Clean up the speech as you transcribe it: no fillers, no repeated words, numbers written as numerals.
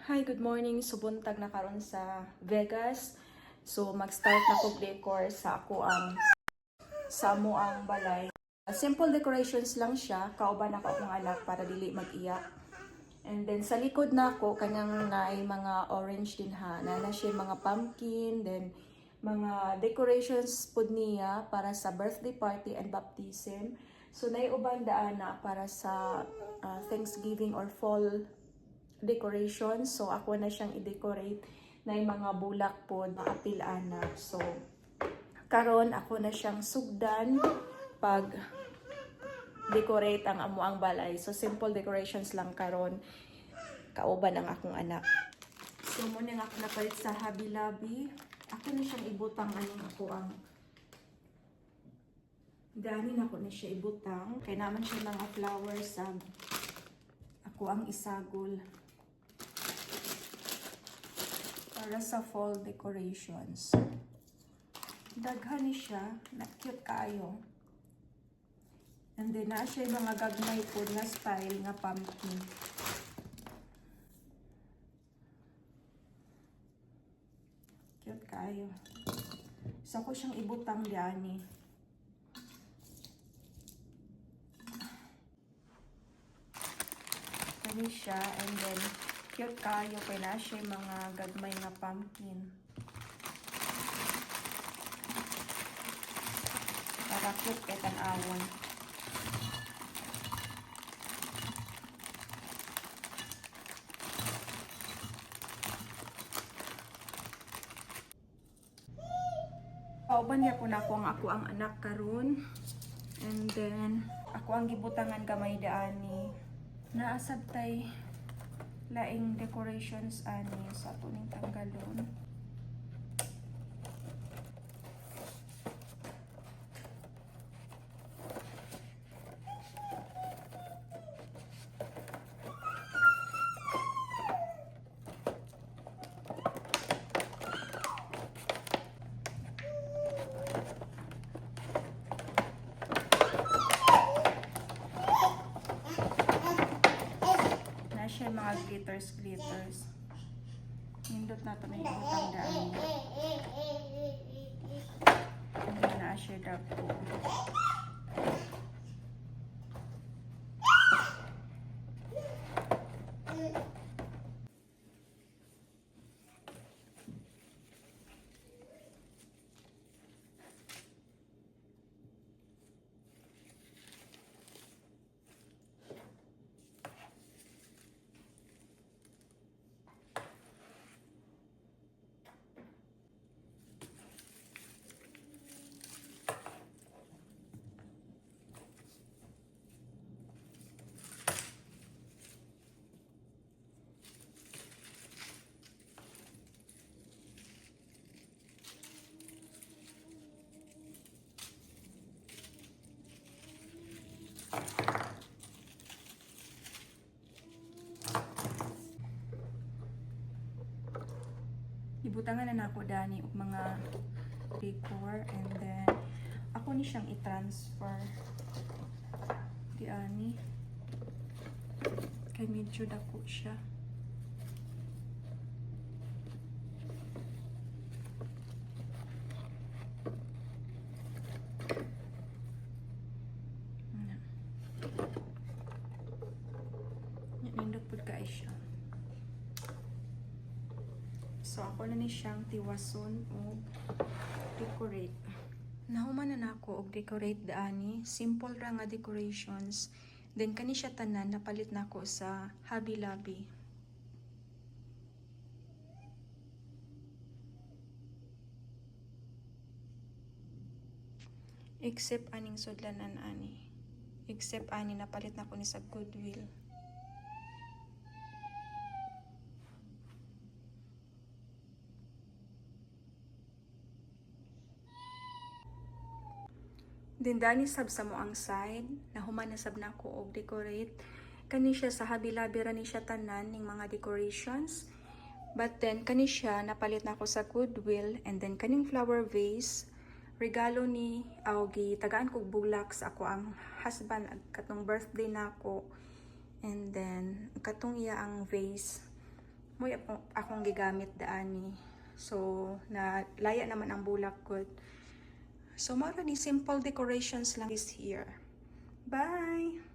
Hi, good morning. So buntag na karon sa Vegas. So mag-start na kog decor sa amo ang balay. Simple decorations lang siya, kauban ako akong anak para dili mag-iyak. And then sa likod na ako kanyang naay mga orange din ha. Na siya mga pumpkin, then mga decorations pud niya para sa birthday party and baptism. So naay ubang daan na para sa Thanksgiving or fall decoration. So ako na siyang i-decorate na yung mga bulak po maapilaan na. So karon ako na siyang sugdan pag decorate ang amuang balay. So simple decorations lang karon kauban ang akong anak. So muna nga ako napalit sa Hobby Lobby. Ako na siyang ibutang aning ako ang ganin ako na siya ibutang. Kaya naman siya mga flowers sa ako ang isagol para sa fall decorations. Daghan ni siya, na cute kayo. And then na siya mga gagmay po na style nga pumpkin. Cute kayo. So ko siyang ibutang diani. Kani siya, and then cute kayo kay na siya mga gagmay nga pumpkin. Para cute kay tan-awon. Pauban niya po na ako ang anak karon. And then ako ang gibutangan gamay daani. Naasab tay laing decorations ani sa tuning tanggalon. Na siya mga glitters. Nindot na ito na yung tandaan niya. Hindi na siya daw po. Ibutangan na ako dani og mga decor, and then ako ni siyang i-transfer diani kay medyo dako siya. Nindot pud kay siya. So ako na ni siyang tiwason og decorate. Nahuman na nako og decorate daani, simple ra nga decorations. Then kani siya tanan napalit nako sa Hobby Lobby. Except aning sudlanan ani. Except ani napalit nako ni sa Goodwill. Then dani sab sa mo ang side, nahuman na sab nako og decorate. Kani siya sa Hobby Lobby ra ni siya tanan ning mga decorations. But then kani siya napalit nako sa Goodwill, and then kaning flower vase regalo ni Augie, tagaan kog bulak sa ako ang husband katong birthday nako. And then katong iya ang vase Mo'y akong gigamit daani. So, na laya naman ang bulak ko. So, mara ni simple decorations lang this year. Bye!